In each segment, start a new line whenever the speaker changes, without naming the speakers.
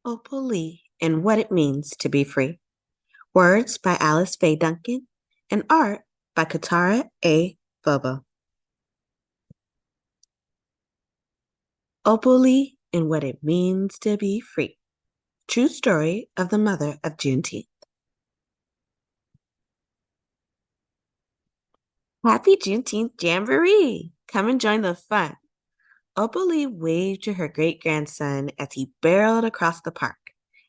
Opal and What It Means to Be Free. Words by Faye Duncan and art by Keturah Bobo. Opal and What It Means to Be Free. True story of the mother of Juneteenth. Happy Juneteenth Jamboree! Come and join the fun. Opal waved to her great-grandson as he barreled across the park.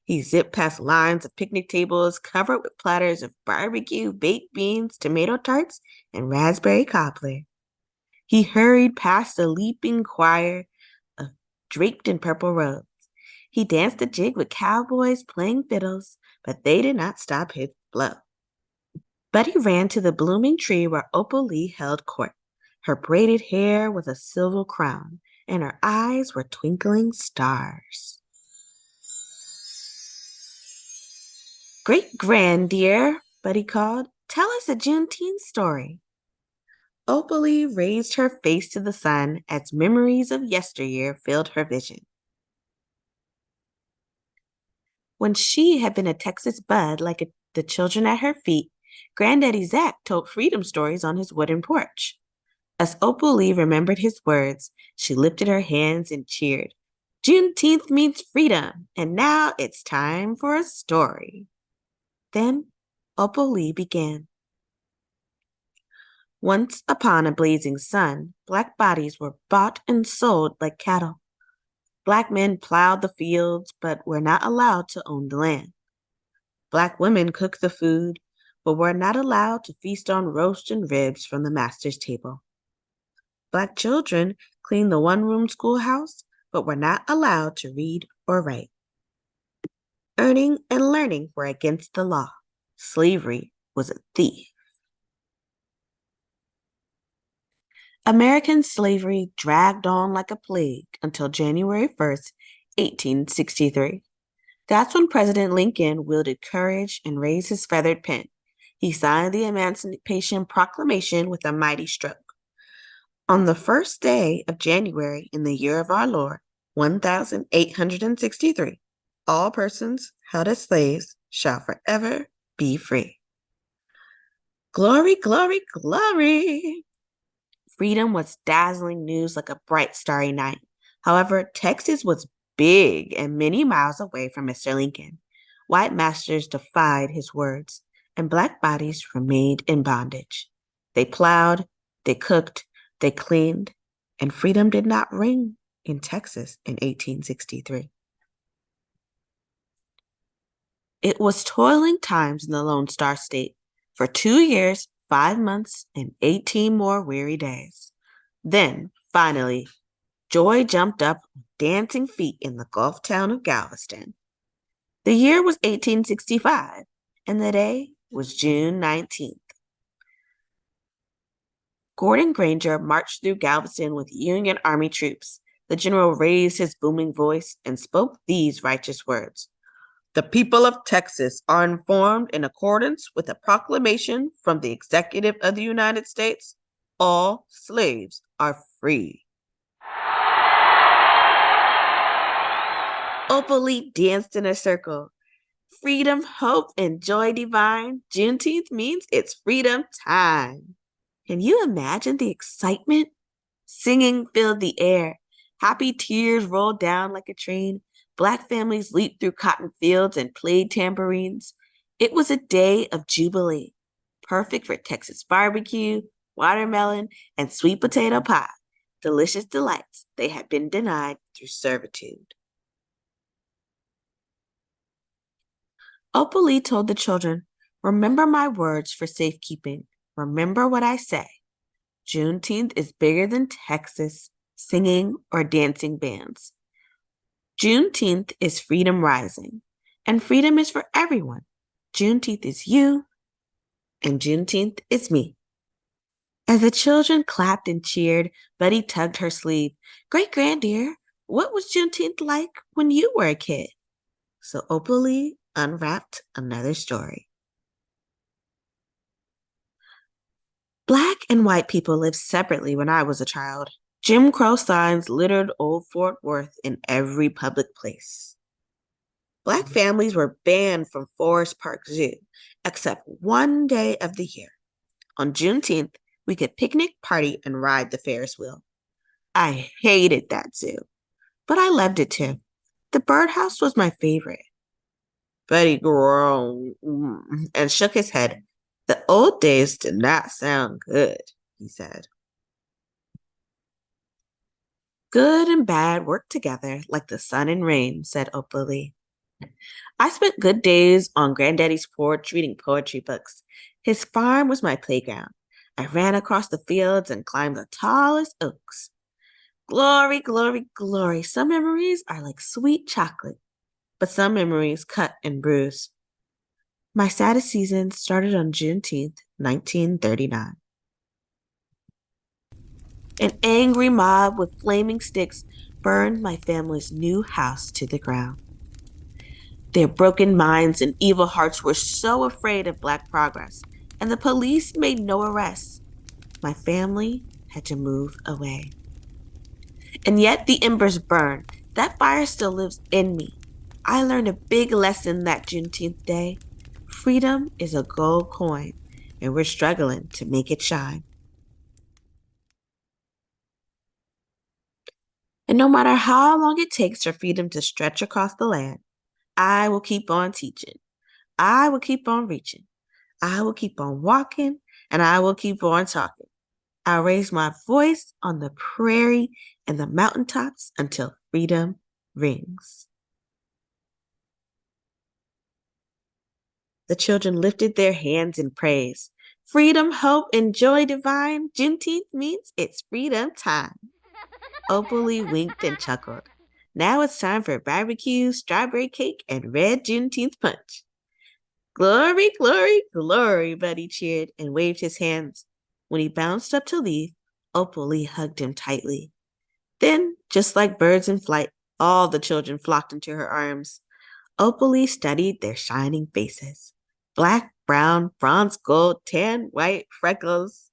He zipped past lines of picnic tables covered with platters of barbecue, baked beans, tomato tarts, and raspberry cobbler. He hurried past a leaping choir of draped in purple robes. He danced a jig with cowboys playing fiddles, but they did not stop his flow. Buddy ran to the blooming tree where Opal held court. Her braided hair was a silver crown, and her eyes were twinkling stars. Great-grand, dear, Buddy called. Tell us a Juneteenth story. Opal raised her face to the sun as memories of yesteryear filled her vision. When she had been a Texas bud like the children at her feet, Granddaddy Zach told freedom stories on his wooden porch. As Opal remembered his words, she lifted her hands and cheered. Juneteenth means freedom, and now it's time for a story. Then Opal began. Once upon a blazing sun, black bodies were bought and sold like cattle. Black men plowed the fields, but were not allowed to own the land. Black women cooked the food, but were not allowed to feast on roast and ribs from the master's table. Black children cleaned the one-room schoolhouse, but were not allowed to read or write. Earning and learning were against the law. Slavery was a thief. American slavery dragged on like a plague until January 1st, 1863. That's when President Lincoln wielded courage and raised his feathered pen. He signed the Emancipation Proclamation with a mighty stroke. On the first day of January in the year of our Lord, 1863, all persons held as slaves shall forever be free. Glory, glory, glory! Freedom was dazzling news like a bright, starry night. However, Texas was big and many miles away from Mr. Lincoln. White masters defied his words, and black bodies remained in bondage. They plowed, they cooked, they cleaned, and freedom did not ring in Texas in 1863. It was toiling times in the Lone Star State. For 2 years, 5 months, and 18 more weary days. Then, finally, joy jumped up with dancing feet in the Gulf town of Galveston. The year was 1865, and the day was June 19th. Gordon Granger marched through Galveston with Union Army troops. The general raised his booming voice and spoke these righteous words. The people of Texas are informed in accordance with a proclamation from the Executive of the United States. All slaves are free. Opal danced in a circle. Freedom, hope, and joy divine. Juneteenth means it's freedom time. Can you imagine the excitement? Singing filled the air. Happy tears rolled down like a train. Black families leaped through cotton fields and played tambourines. It was a day of jubilee, perfect for Texas barbecue, watermelon, and sweet potato pie, delicious delights they had been denied through servitude. Opal told the children, remember my words for safekeeping. Remember what I say. Juneteenth is bigger than Texas, singing, or dancing bands. Juneteenth is freedom rising, and freedom is for everyone. Juneteenth is you, and Juneteenth is me. As the children clapped and cheered, Buddy tugged her sleeve. Great-granddear, what was Juneteenth like when you were a kid? So Opal unwrapped another story. Black and white people lived separately when I was a child. Jim Crow signs littered old Fort Worth in every public place. Black families were banned from Forest Park Zoo, except one day of the year. On Juneteenth, we could picnic, party, and ride the Ferris wheel. I hated that zoo, but I loved it too. The birdhouse was my favorite. Betty groaned and shook his head. The old days did not sound good, he said. Good and bad work together like the sun and rain, said Opal. I spent good days on Granddaddy's porch reading poetry books. His farm was my playground. I ran across the fields and climbed the tallest oaks. Glory, glory, glory. Some memories are like sweet chocolate, but some memories cut and bruise. My saddest season started on Juneteenth, 1939. An angry mob with flaming sticks burned my family's new house to the ground. Their broken minds and evil hearts were so afraid of Black progress, and the police made no arrests. My family had to move away. And yet the embers burn. That fire still lives in me. I learned a big lesson that Juneteenth day. Freedom is a gold coin, and we're struggling to make it shine. And no matter how long it takes for freedom to stretch across the land, I will keep on teaching. I will keep on reaching. I will keep on walking, and I will keep on talking. I'll raise my voice on the prairie and the mountaintops until freedom rings. The children lifted their hands in praise. Freedom, hope, and joy divine. Juneteenth means it's freedom time. Opal winked and chuckled. Now it's time for barbecue, strawberry cake, and red Juneteenth punch. Glory, glory, glory, Buddy cheered and waved his hands. When he bounced up to leave, Opal hugged him tightly. Then, just like birds in flight, all the children flocked into her arms. Opal studied their shining faces. Black, brown, bronze, gold, tan, white, freckles.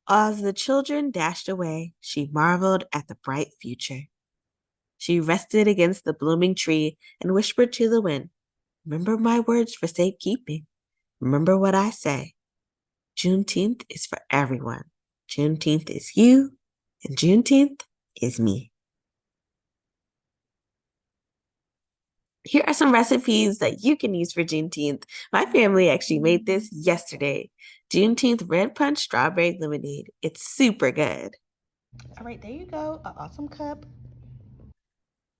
As the children dashed away, she marveled at the bright future. She rested against the blooming tree and whispered to the wind, "Remember my words for safekeeping. Remember what I say. Juneteenth is for everyone. Juneteenth is you, and Juneteenth is me." Here are some recipes that you can use for Juneteenth. My family actually made this yesterday. Juneteenth red punch strawberry lemonade. It's super good.
All right, there you go. An awesome cup.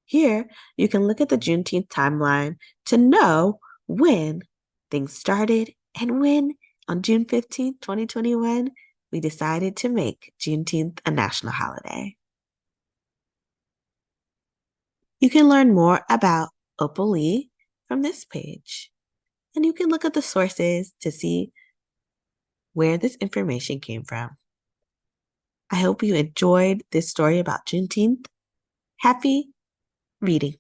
Here, you can look at the Juneteenth timeline to know when things started and when, on June 15th, 2021, we decided to make Juneteenth a national holiday. You can learn more about Opal from this page, and you can look at the sources to see where this information came from. I hope you enjoyed this story about Juneteenth. Happy reading.